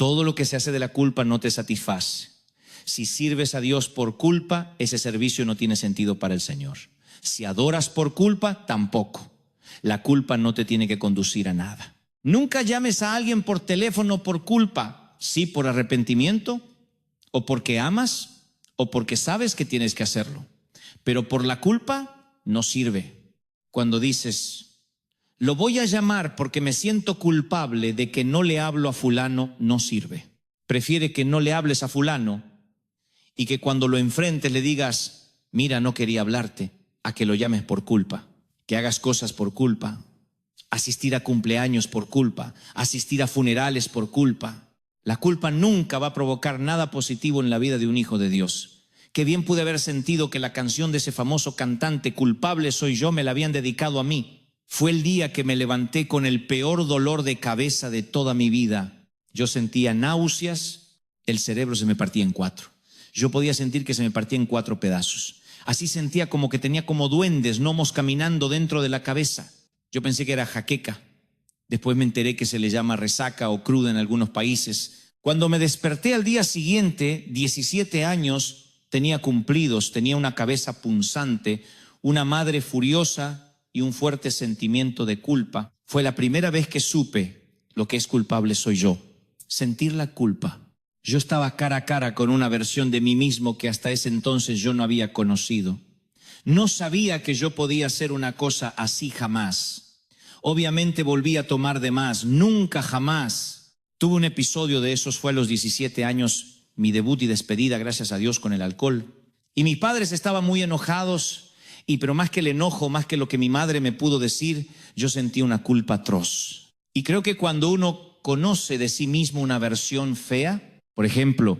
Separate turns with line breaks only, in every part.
Todo lo que se hace de la culpa no te satisface. Si sirves a Dios por culpa, ese servicio no tiene sentido para el Señor. Si adoras por culpa, tampoco. La culpa no te tiene que conducir a nada. Nunca llames a alguien por teléfono por culpa. Sí, por arrepentimiento, o porque amas, o porque sabes que tienes que hacerlo. Pero por la culpa no sirve. Cuando dices, lo voy a llamar porque me siento culpable de que no le hablo a fulano, no sirve. Prefiere que no le hables a fulano y que cuando lo enfrentes le digas, mira, no quería hablarte, a que lo llames por culpa, que hagas cosas por culpa, asistir a cumpleaños por culpa, asistir a funerales por culpa. La culpa nunca va a provocar nada positivo en la vida de un hijo de Dios. Qué bien pude haber sentido que la canción de ese famoso cantante, Culpable soy yo, me la habían dedicado a mí. Fue el día que me levanté con el peor dolor de cabeza de toda mi vida. Yo sentía náuseas, el cerebro se me partía en cuatro. Yo podía sentir que se me partía en 4 pedazos. Así sentía como que tenía como duendes, gnomos caminando dentro de la cabeza. Yo pensé que era jaqueca. Después me enteré que se le llama resaca o cruda en algunos países. Cuando me desperté al día siguiente, 17 años tenía cumplidos, tenía una cabeza punzante, una madre furiosa y un fuerte sentimiento de culpa. Fue la primera vez que supe lo que es culpable soy yo, sentir la culpa. Yo estaba cara a cara con una versión de mí mismo que hasta ese entonces yo no había conocido. No sabía que yo podía hacer una cosa así jamás. Obviamente volví a tomar de más, nunca jamás. Tuve un episodio de esos, fue a los 17 años, mi debut y despedida, gracias a Dios, con el alcohol. Y mis padres estaban muy enojados, pero más que el enojo, más que lo que mi madre me pudo decir, yo sentí una culpa atroz. Y creo que cuando uno conoce de sí mismo una versión fea, por ejemplo,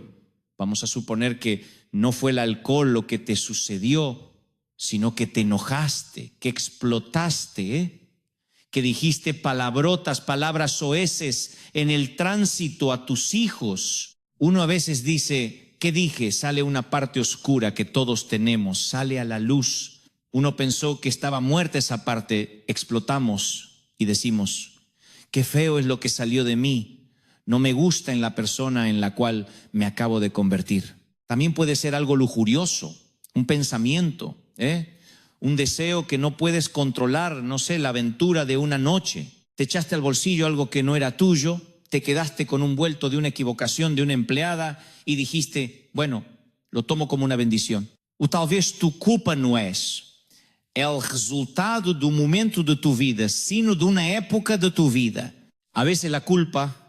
vamos a suponer que no fue el alcohol lo que te sucedió, sino que te enojaste, que explotaste, que dijiste palabrotas, palabras soeces en el tránsito a tus hijos. Uno a veces dice, ¿qué dije? Sale una parte oscura que todos tenemos, sale a la luz. Uno pensó que estaba muerta esa parte, explotamos y decimos, qué feo es lo que salió de mí. No me gusta en la persona en la cual me acabo de convertir. También puede ser algo lujurioso, un pensamiento, un deseo que no puedes controlar, no sé, la aventura de una noche. Te echaste al bolsillo algo que no era tuyo, te quedaste con un vuelto de una equivocación de una empleada y dijiste, bueno, lo tomo como una bendición. O talvez tu culpa no es el resultado de un momento de tu vida, sino de una época de tu vida. A veces la culpa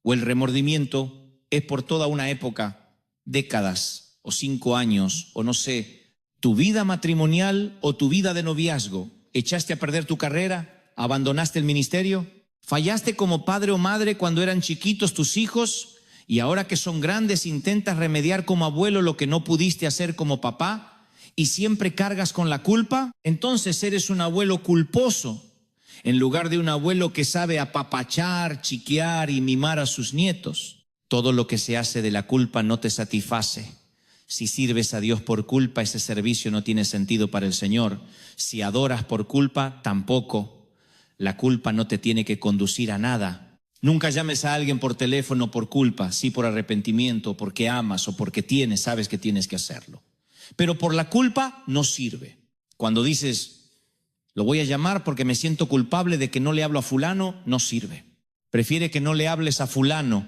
o el remordimiento es por toda una época, décadas o 5 años, o no sé, tu vida matrimonial o tu vida de noviazgo. ¿Echaste a perder tu carrera? ¿Abandonaste el ministerio? ¿Fallaste como padre o madre cuando eran chiquitos tus hijos? Y ahora que son grandes intentas remediar como abuelo lo que no pudiste hacer como papá y siempre cargas con la culpa. Entonces eres un abuelo culposo, en lugar de un abuelo que sabe apapachar, chiquear y mimar a sus nietos. Todo lo que se hace de la culpa no te satisface. Si sirves a Dios por culpa, ese servicio no tiene sentido para el Señor. Si adoras por culpa, tampoco. La culpa no te tiene que conducir a nada. Nunca llames a alguien por teléfono por culpa, sí por arrepentimiento, porque amas o porque sabes que tienes que hacerlo. Pero por la culpa no sirve. Cuando dices, lo voy a llamar porque me siento culpable de que no le hablo a fulano, no sirve. Prefiere que no le hables a fulano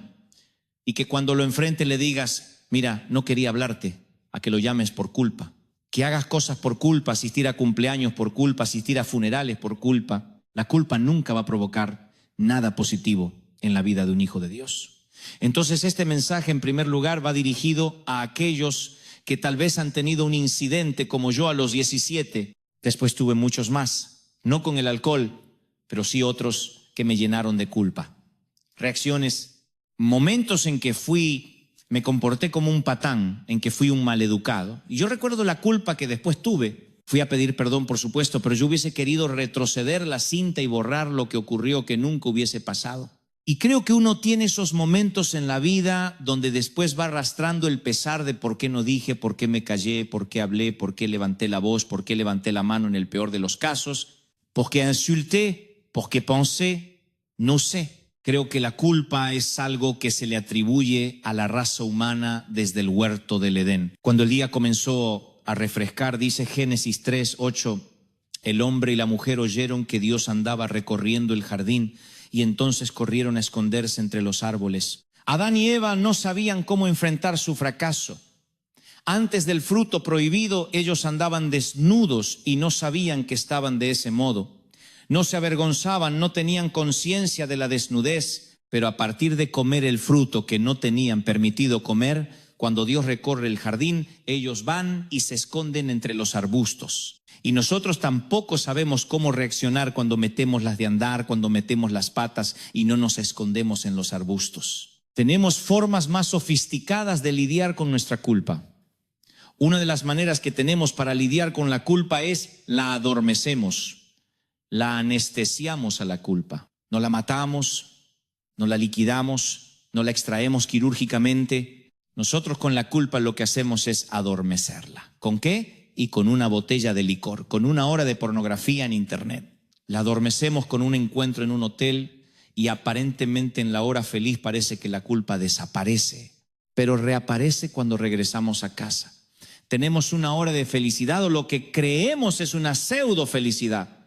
y que cuando lo enfrente le digas, mira, no quería hablarte, a que lo llames por culpa. Que hagas cosas por culpa, asistir a cumpleaños por culpa, asistir a funerales por culpa. La culpa nunca va a provocar nada positivo en la vida de un hijo de Dios. Entonces este mensaje en primer lugar va dirigido a aquellos que tal vez han tenido un incidente como yo a los 17. Después tuve muchos más, no con el alcohol, pero sí otros que me llenaron de culpa. Reacciones, momentos en que me comporté como un patán, en que fui un maleducado. Y yo recuerdo la culpa que después tuve. Fui a pedir perdón, por supuesto, pero yo hubiese querido retroceder la cinta y borrar lo que ocurrió, que nunca hubiese pasado. Y creo que uno tiene esos momentos en la vida donde después va arrastrando el pesar de por qué no dije, por qué me callé, por qué hablé, por qué levanté la voz, por qué levanté la mano en el peor de los casos, por qué insulté, por qué pensé, no sé. Creo que la culpa es algo que se le atribuye a la raza humana desde el huerto del Edén. Cuando el día comenzó a refrescar, dice Génesis 3:8, el hombre y la mujer oyeron que Dios andaba recorriendo el jardín y entonces corrieron a esconderse entre los árboles. Adán y Eva no sabían cómo enfrentar su fracaso. Antes del fruto prohibido, ellos andaban desnudos y no sabían que estaban de ese modo. No se avergonzaban, no tenían conciencia de la desnudez, pero a partir de comer el fruto que no tenían permitido comer, cuando Dios recorre el jardín, ellos van y se esconden entre los arbustos. Y nosotros tampoco sabemos cómo reaccionar cuando metemos las de andar, cuando metemos las patas y no nos escondemos en los arbustos. Tenemos formas más sofisticadas de lidiar con nuestra culpa. Una de las maneras que tenemos para lidiar con la culpa es la adormecemos. La anestesiamos a la culpa. No la matamos, no la liquidamos, no la extraemos quirúrgicamente. Nosotros con la culpa lo que hacemos es adormecerla. ¿Con qué? Y con una botella de licor, con una hora de pornografía en internet. La adormecemos con un encuentro en un hotel y aparentemente en la hora feliz parece que la culpa desaparece, pero reaparece cuando regresamos a casa. Tenemos una hora de felicidad o lo que creemos es una pseudo felicidad.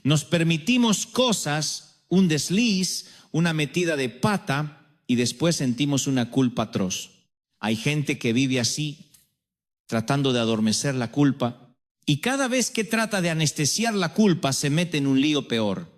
Nos permitimos cosas, un desliz, una metida de pata y después sentimos una culpa atroz. Hay gente que vive así, tratando de adormecer la culpa, y cada vez que trata de anestesiar la culpa se mete en un lío peor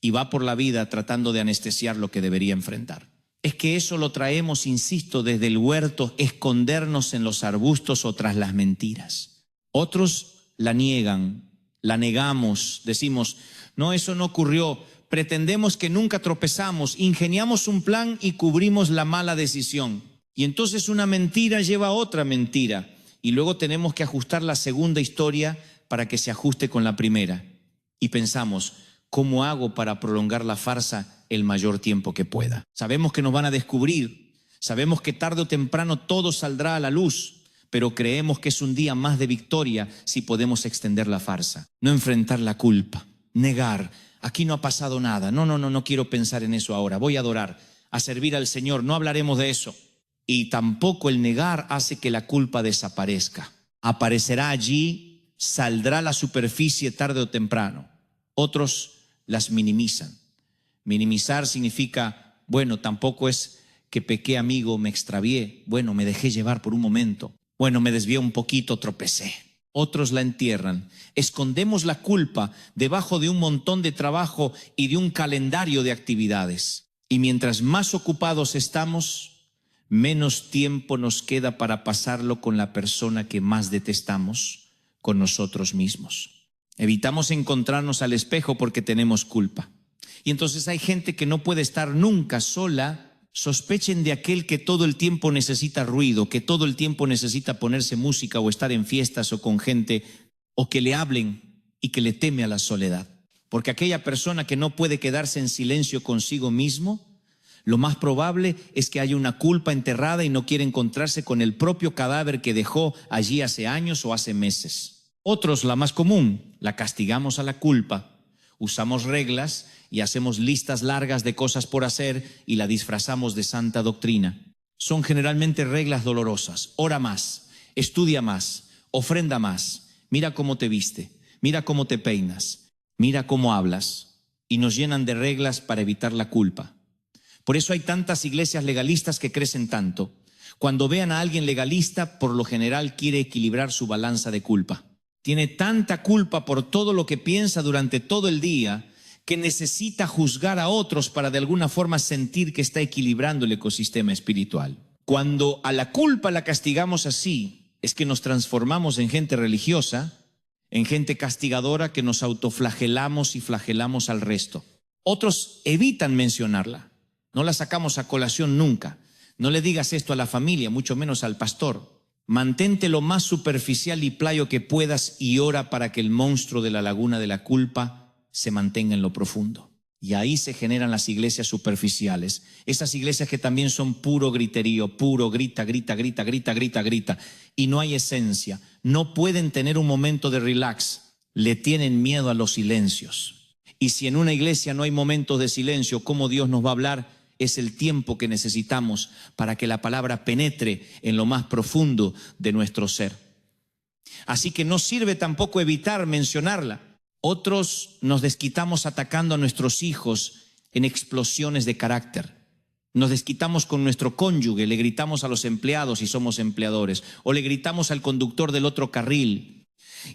y va por la vida tratando de anestesiar lo que debería enfrentar. Es que eso lo traemos, insisto, desde el huerto, escondernos en los arbustos o tras las mentiras. Otros la niegan, la negamos, decimos, no, eso no ocurrió, pretendemos que nunca tropezamos, ingeniamos un plan y cubrimos la mala decisión. Y entonces una mentira lleva a otra mentira y luego tenemos que ajustar la segunda historia para que se ajuste con la primera. Y pensamos, ¿cómo hago para prolongar la farsa el mayor tiempo que pueda? Sabemos que nos van a descubrir, sabemos que tarde o temprano todo saldrá a la luz, pero creemos que es un día más de victoria si podemos extender la farsa. No enfrentar la culpa, negar, aquí no ha pasado nada, no quiero pensar en eso ahora, voy a adorar, a servir al Señor, no hablaremos de eso. Y tampoco el negar hace que la culpa desaparezca. Aparecerá allí, saldrá a la superficie tarde o temprano. Otros las minimizan. Minimizar significa, bueno, tampoco es que pequé, amigo, me extravié, bueno, me dejé llevar por un momento. Bueno, me desvié un poquito, tropecé. Otros la entierran. Escondemos la culpa debajo de un montón de trabajo y de un calendario de actividades. Y mientras más ocupados estamos, menos tiempo nos queda para pasarlo con la persona que más detestamos, con nosotros mismos. Evitamos encontrarnos al espejo porque tenemos culpa. Y entonces hay gente que no puede estar nunca sola. Sospechen de aquel que todo el tiempo necesita ruido, que todo el tiempo necesita ponerse música o estar en fiestas o con gente, o que le hablen y que le teme a la soledad. Porque aquella persona que no puede quedarse en silencio consigo mismo, lo más probable es que haya una culpa enterrada y no quiere encontrarse con el propio cadáver que dejó allí hace años o hace meses. Otros, la más común, la castigamos a la culpa. Usamos reglas y hacemos listas largas de cosas por hacer y la disfrazamos de santa doctrina. Son generalmente reglas dolorosas. Ora más, estudia más, ofrenda más, mira cómo te viste, mira cómo te peinas, mira cómo hablas. Y nos llenan de reglas para evitar la culpa. Por eso hay tantas iglesias legalistas que crecen tanto. Cuando vean a alguien legalista, por lo general quiere equilibrar su balanza de culpa. Tiene tanta culpa por todo lo que piensa durante todo el día que necesita juzgar a otros para de alguna forma sentir que está equilibrando el ecosistema espiritual. Cuando a la culpa la castigamos así, es que nos transformamos en gente religiosa, en gente castigadora que nos autoflagelamos y flagelamos al resto. Otros evitan mencionarla. No la sacamos a colación nunca. No le digas esto a la familia, mucho menos al pastor. Mantente lo más superficial y playo que puedas y ora para que el monstruo de la laguna de la culpa se mantenga en lo profundo. Y ahí se generan las iglesias superficiales. Esas iglesias que también son puro griterío, puro grita. Y no hay esencia. No pueden tener un momento de relax. Le tienen miedo a los silencios. Y si en una iglesia no hay momentos de silencio, ¿cómo Dios nos va a hablar? Es el tiempo que necesitamos para que la palabra penetre en lo más profundo de nuestro ser. Así que no sirve tampoco evitar mencionarla. Otros nos desquitamos atacando a nuestros hijos en explosiones de carácter. Nos desquitamos con nuestro cónyuge, le gritamos a los empleados si somos empleadores, o le gritamos al conductor del otro carril.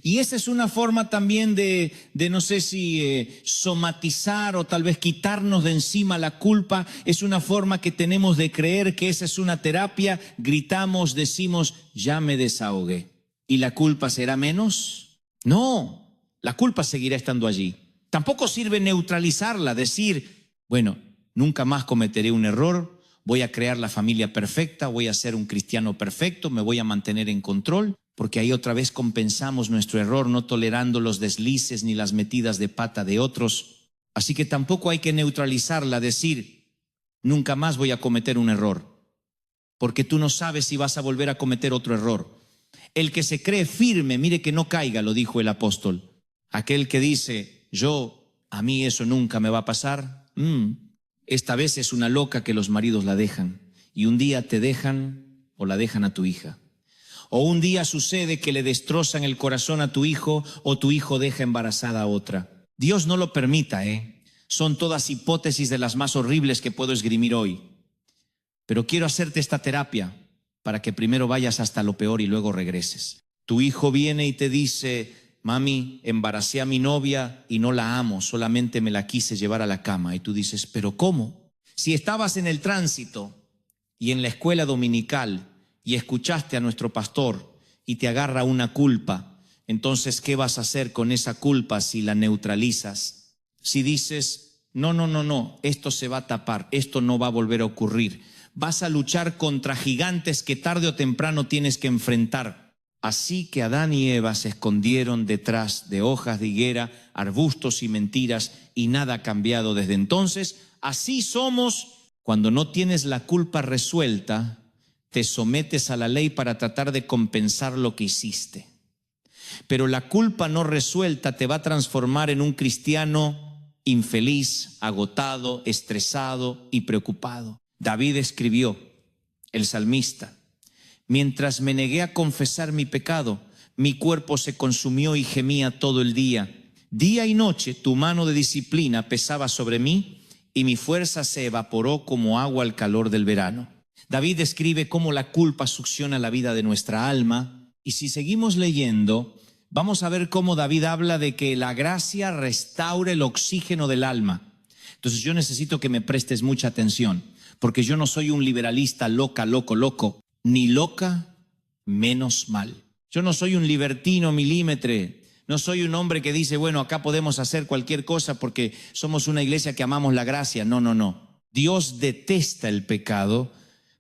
Y esa es una forma también de no sé si somatizar o tal vez quitarnos de encima la culpa. Es una forma que tenemos de creer que esa es una terapia. Gritamos, decimos, ya me desahogué. ¿Y la culpa será menos? No, la culpa seguirá estando allí. Tampoco sirve neutralizarla, decir, bueno, nunca más cometeré un error, voy a crear la familia perfecta, voy a ser un cristiano perfecto, me voy a mantener en control. Porque ahí otra vez compensamos nuestro error, no tolerando los deslices ni las metidas de pata de otros. Así que tampoco hay que neutralizarla, decir, nunca más voy a cometer un error, porque tú no sabes si vas a volver a cometer otro error. El que se cree firme, mire que no caiga, lo dijo el apóstol. Aquel que dice, a mí eso nunca me va a pasar, esta vez es una loca que los maridos la dejan, y un día te dejan o la dejan a tu hija. O un día sucede que le destrozan el corazón a tu hijo o tu hijo deja embarazada a otra. Dios no lo permita, Son todas hipótesis de las más horribles que puedo esgrimir hoy. Pero quiero hacerte esta terapia para que primero vayas hasta lo peor y luego regreses. Tu hijo viene y te dice, mami, embaracé a mi novia y no la amo, solamente me la quise llevar a la cama. Y tú dices, ¿pero cómo? Si estabas en el tránsito y en la escuela dominical y escuchaste a nuestro pastor y te agarra una culpa, entonces, ¿qué vas a hacer con esa culpa si la neutralizas? Si dices, no, esto se va a tapar, esto no va a volver a ocurrir, vas a luchar contra gigantes que tarde o temprano tienes que enfrentar. Así que Adán y Eva se escondieron detrás de hojas de higuera, arbustos y mentiras, y nada ha cambiado desde entonces. Así somos cuando no tienes la culpa resuelta. Te sometes a la ley para tratar de compensar lo que hiciste. Pero la culpa no resuelta te va a transformar en un cristiano infeliz, agotado, estresado y preocupado. David escribió, el salmista, mientras me negué a confesar mi pecado, mi cuerpo se consumió y gemía todo el día. Día y noche tu mano de disciplina pesaba sobre mí y mi fuerza se evaporó como agua al calor del verano. David describe cómo la culpa succiona la vida de nuestra alma, y si seguimos leyendo, vamos a ver cómo David habla de que la gracia restaura el oxígeno del alma. Entonces yo necesito que me prestes mucha atención, porque yo no soy un liberalista loco, ni loca, menos mal. Yo no soy un libertino milímetre, no soy un hombre que dice, bueno, acá podemos hacer cualquier cosa porque somos una iglesia que amamos la gracia. No. Dios detesta el pecado,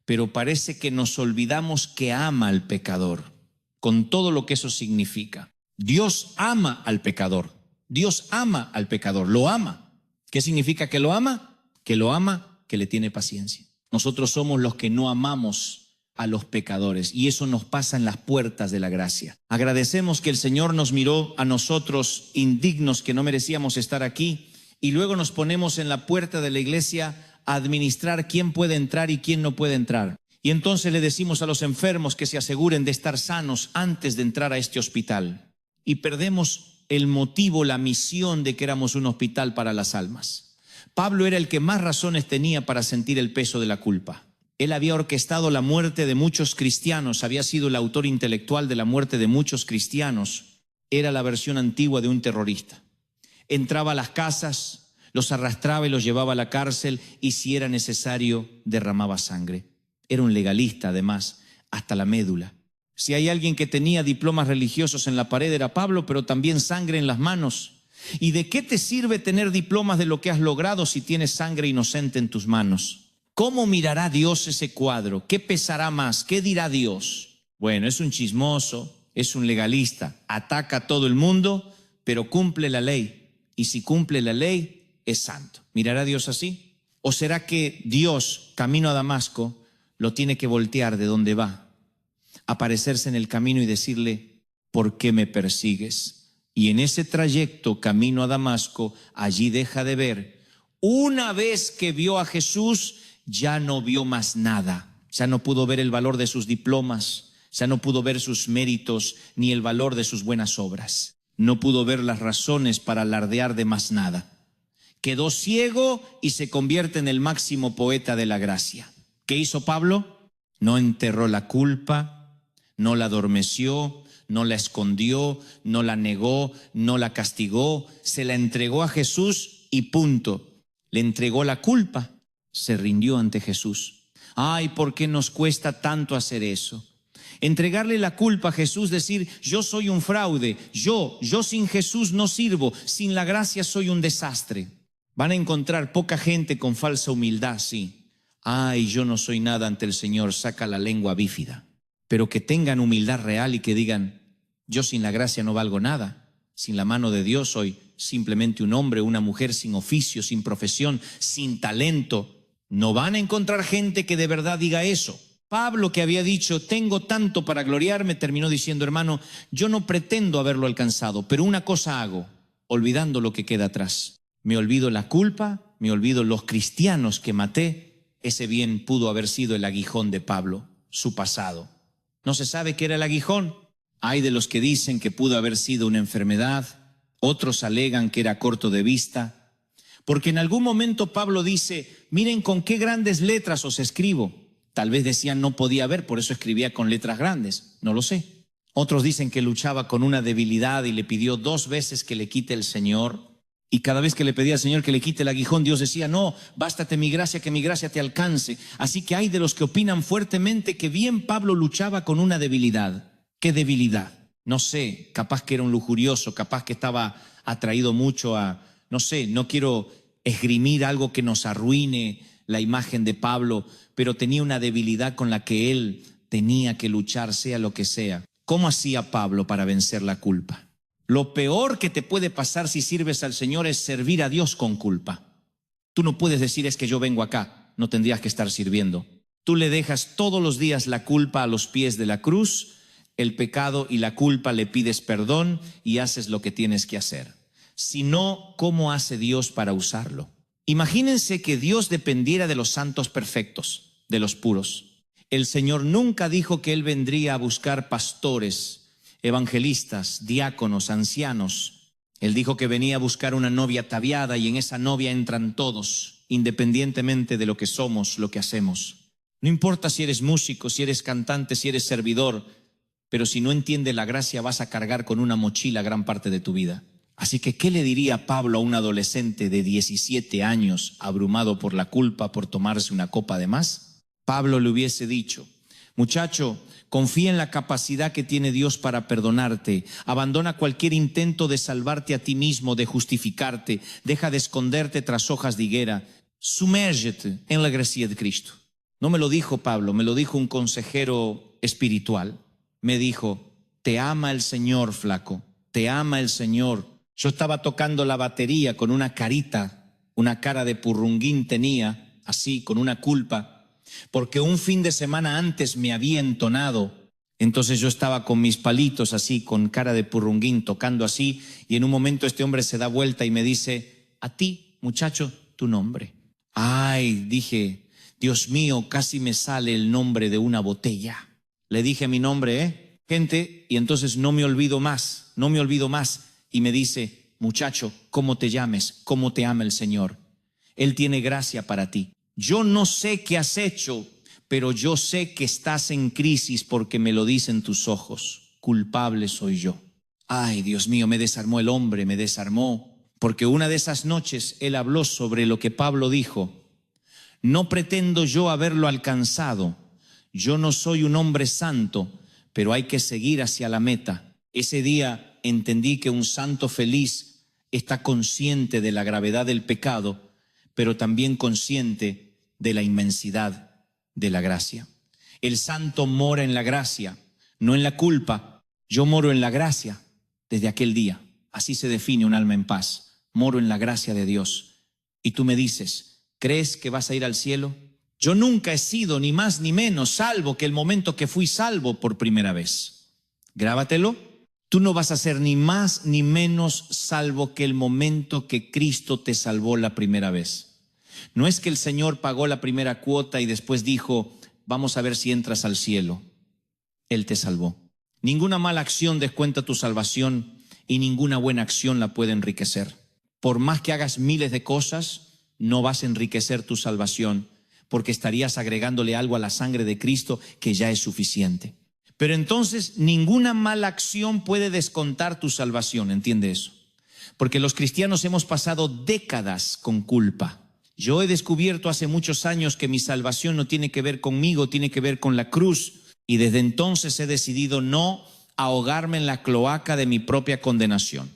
pero parece que nos olvidamos que ama al pecador, con todo lo que eso significa. Dios ama al pecador, lo ama. ¿Qué significa que lo ama? Que le tiene paciencia. Nosotros somos los que no amamos a los pecadores, y eso nos pasa en las puertas de la gracia. Agradecemos que el Señor nos miró a nosotros indignos, que no merecíamos estar aquí, y luego nos ponemos en la puerta de la iglesia a administrar quién puede entrar y quién no puede entrar. Y entonces le decimos a los enfermos que se aseguren de estar sanos antes de entrar a este hospital. Y perdemos el motivo, la misión de que éramos un hospital para las almas. Pablo era el que más razones tenía para sentir el peso de la culpa. Él había orquestado la muerte de muchos cristianos, había sido el autor intelectual de la muerte de muchos cristianos. Era la versión antigua de un terrorista. Entraba a las casas, los arrastraba y los llevaba a la cárcel, y si era necesario derramaba sangre. Era un legalista, además, hasta la médula. Si hay alguien que tenía diplomas religiosos en la pared era Pablo, pero también sangre en las manos. ¿Y de qué te sirve tener diplomas de lo que has logrado si tienes sangre inocente en tus manos? ¿Cómo mirará Dios ese cuadro? ¿Qué pesará más? ¿Qué dirá Dios? Bueno, es un chismoso, es un legalista, ataca a todo el mundo, pero cumple la ley. Y si cumple la ley, es santo. ¿Mirará Dios así? ¿O será que Dios, camino a Damasco, lo tiene que voltear de donde va, aparecerse en el camino y decirle, ¿por qué me persigues? Y en ese trayecto camino a Damasco, allí deja de ver. Una vez que vio a Jesús, ya no vio más nada. Ya no pudo ver el valor de sus diplomas, ya no pudo ver sus méritos ni el valor de sus buenas obras. No pudo ver las razones para alardear de más nada. Quedó ciego y se convierte en el máximo poeta de la gracia. ¿Qué hizo Pablo? No enterró la culpa, no la adormeció, no la escondió, no la negó, no la castigó, se la entregó a Jesús y punto. Le entregó la culpa, se rindió ante Jesús. Ay, ¿por qué nos cuesta tanto hacer eso? Entregarle la culpa a Jesús, decir, yo soy un fraude, yo sin Jesús no sirvo, sin la gracia soy un desastre. Van a encontrar poca gente con falsa humildad, sí. Ay, yo no soy nada ante el Señor, saca la lengua bífida. Pero que tengan humildad real y que digan, yo sin la gracia no valgo nada, sin la mano de Dios soy simplemente un hombre, una mujer sin oficio, sin profesión, sin talento. No van a encontrar gente que de verdad diga eso. Pablo, que había dicho, tengo tanto para gloriarme, terminó diciendo, hermano, yo no pretendo haberlo alcanzado, pero una cosa hago, olvidando lo que queda atrás. Me olvido la culpa, me olvido los cristianos que maté. Ese bien pudo haber sido el aguijón de Pablo, su pasado. ¿No se sabe qué era el aguijón? Hay de los que dicen que pudo haber sido una enfermedad, otros alegan que era corto de vista, porque en algún momento Pablo dice, miren con qué grandes letras os escribo. Tal vez decían no podía ver, por eso escribía con letras grandes, no lo sé. Otros dicen que luchaba con una debilidad y le pidió 2 veces que le quite el Señor. Y cada vez que le pedía al Señor que le quite el aguijón, Dios decía, no, bástate mi gracia, que mi gracia te alcance. Así que hay de los que opinan fuertemente que bien Pablo luchaba con una debilidad. ¿Qué debilidad? No sé, capaz que era un lujurioso, capaz que estaba atraído mucho a, no sé, no quiero esgrimir algo que nos arruine la imagen de Pablo, pero tenía una debilidad con la que él tenía que luchar, sea lo que sea. ¿Cómo hacía Pablo para vencer la culpa? Lo peor que te puede pasar si sirves al Señor es servir a Dios con culpa. Tú no puedes decir es que yo vengo acá, no tendrías que estar sirviendo. Tú le dejas todos los días la culpa a los pies de la cruz, el pecado y la culpa, le pides perdón y haces lo que tienes que hacer. Si no, ¿cómo hace Dios para usarlo? Imagínense que Dios dependiera de los santos perfectos, de los puros. El Señor nunca dijo que Él vendría a buscar pastores, evangelistas, diáconos, ancianos. Él dijo que venía a buscar una novia ataviada y en esa novia entran todos, independientemente de lo que somos, lo que hacemos. No importa si eres músico, si eres cantante, si eres servidor, pero si no entiendes la gracia vas a cargar con una mochila gran parte de tu vida. Así que, ¿qué le diría Pablo a un adolescente de 17 años abrumado por la culpa por tomarse una copa de más? Pablo le hubiese dicho, muchacho, confía en la capacidad que tiene Dios para perdonarte. Abandona cualquier intento de salvarte a ti mismo, de justificarte. Deja de esconderte tras hojas de higuera. Sumérgete en la gracia de Cristo. No me lo dijo Pablo, me lo dijo un consejero espiritual. Me dijo, te ama el Señor, flaco, te ama el Señor. Yo estaba tocando la batería con una carita, una cara de purrunguín tenía, así, con una culpa, porque un fin de semana antes me había entonado. Entonces yo estaba con mis palitos así, con cara de purrunguín, tocando así, y en un momento este hombre se da vuelta y me dice, a ti, muchacho, tu nombre. Ay, dije, Dios mío, casi me sale el nombre de una botella. Le dije mi nombre, gente, y entonces no me olvido más. Y me dice, muchacho, ¿cómo te llames? ¿Cómo te ama el Señor? Él tiene gracia para ti. Yo no sé qué has hecho, pero yo sé que estás en crisis porque me lo dicen tus ojos. Culpable soy yo. Ay, Dios mío, me desarmó el hombre, me desarmó. Porque una de esas noches él habló sobre lo que Pablo dijo. No pretendo yo haberlo alcanzado. Yo no soy un hombre santo, pero hay que seguir hacia la meta. Ese día entendí que un santo feliz está consciente de la gravedad del pecado, pero también consciente de la inmensidad de la gracia. El santo mora en la gracia, no en la culpa. Yo moro en la gracia desde aquel día. Así se define un alma en paz. Moro en la gracia de Dios. Y tú me dices, ¿crees que vas a ir al cielo? Yo nunca he sido ni más ni menos, salvo que el momento que fui salvo por primera vez. Grábatelo. Tú no vas a ser ni más ni menos salvo que el momento que Cristo te salvó la primera vez. No es que el Señor pagó la primera cuota y después dijo, vamos a ver si entras al cielo. Él te salvó. Ninguna mala acción descuenta tu salvación y ninguna buena acción la puede enriquecer. Por más que hagas miles de cosas, no vas a enriquecer tu salvación, porque estarías agregándole algo a la sangre de Cristo que ya es suficiente. Pero entonces ninguna mala acción puede descontar tu salvación, ¿entiende eso? Porque los cristianos hemos pasado décadas con culpa. Yo he descubierto hace muchos años que mi salvación no tiene que ver conmigo, tiene que ver con la cruz. Y desde entonces he decidido no ahogarme en la cloaca de mi propia condenación.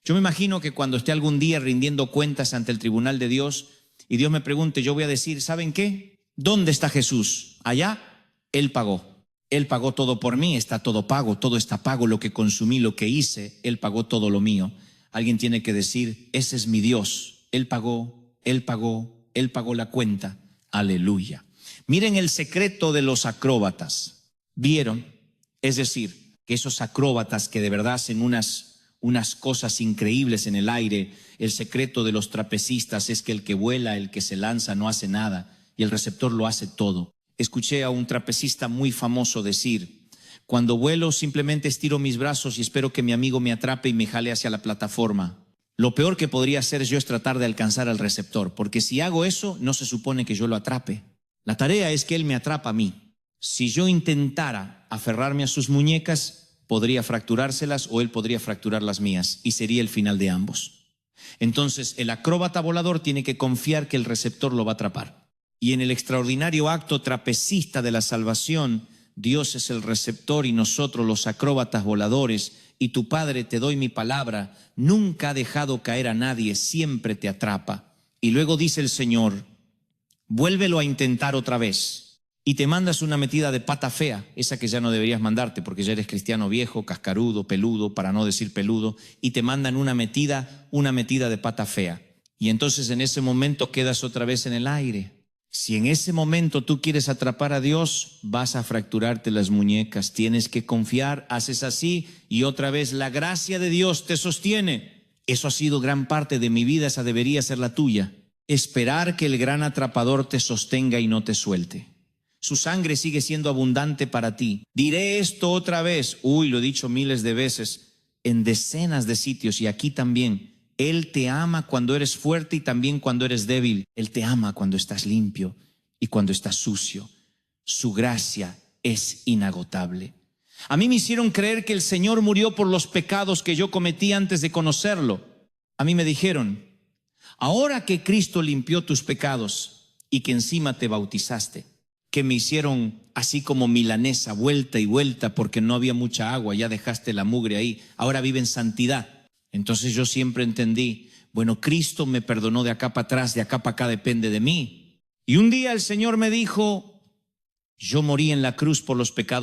Yo me imagino que cuando esté algún día rindiendo cuentas ante el tribunal de Dios y Dios me pregunte, yo voy a decir, ¿saben qué? ¿Dónde está Jesús? Allá, Él pagó. Él pagó todo por mí, está todo pago, todo está pago, lo que consumí, lo que hice, Él pagó todo lo mío. Alguien tiene que decir, ese es mi Dios, Él pagó, Él pagó, Él pagó la cuenta. Aleluya. Miren el secreto de los acróbatas. ¿Vieron? Es decir, que esos acróbatas que de verdad hacen unas cosas increíbles en el aire, el secreto de los trapecistas es que el que vuela, el que se lanza no hace nada y el receptor lo hace todo. Escuché a un trapecista muy famoso decir, cuando vuelo simplemente estiro mis brazos y espero que mi amigo me atrape y me jale hacia la plataforma. Lo peor que podría hacer yo es tratar de alcanzar al receptor, porque si hago eso, no se supone que yo lo atrape. La tarea es que él me atrapa a mí. Si yo intentara aferrarme a sus muñecas, podría fracturárselas o él podría fracturar las mías y sería el final de ambos. Entonces, el acróbata volador tiene que confiar que el receptor lo va a atrapar. Y en el extraordinario acto trapecista de la salvación, Dios es el receptor y nosotros los acróbatas voladores. Y tu Padre, te doy mi palabra, nunca ha dejado caer a nadie, siempre te atrapa. Y luego dice el Señor, vuélvelo a intentar otra vez. Y te mandas una metida de pata fea, esa que ya no deberías mandarte porque ya eres cristiano viejo, cascarudo, peludo, para no decir peludo, y te mandan una metida de pata fea. Y entonces en ese momento quedas otra vez en el aire. Si en ese momento tú quieres atrapar a Dios, vas a fracturarte las muñecas. Tienes que confiar, haces así y otra vez la gracia de Dios te sostiene. Eso ha sido gran parte de mi vida, esa debería ser la tuya. Esperar que el gran atrapador te sostenga y no te suelte. Su sangre sigue siendo abundante para ti. Diré esto otra vez. Lo he dicho miles de veces en decenas de sitios y aquí también. Él te ama cuando eres fuerte y también cuando eres débil. Él te ama cuando estás limpio y cuando estás sucio. Su gracia es inagotable. A mí me hicieron creer que el Señor murió por los pecados que yo cometí antes de conocerlo. A mí me dijeron, ahora que Cristo limpió tus pecados y que encima te bautizaste, que me hicieron así como milanesa, vuelta y vuelta porque no había mucha agua, ya dejaste la mugre ahí, ahora vive en santidad. Entonces yo siempre entendí, bueno, Cristo me perdonó de acá para atrás, de acá para acá depende de mí. Y un día el Señor me dijo, yo morí en la cruz por los pecados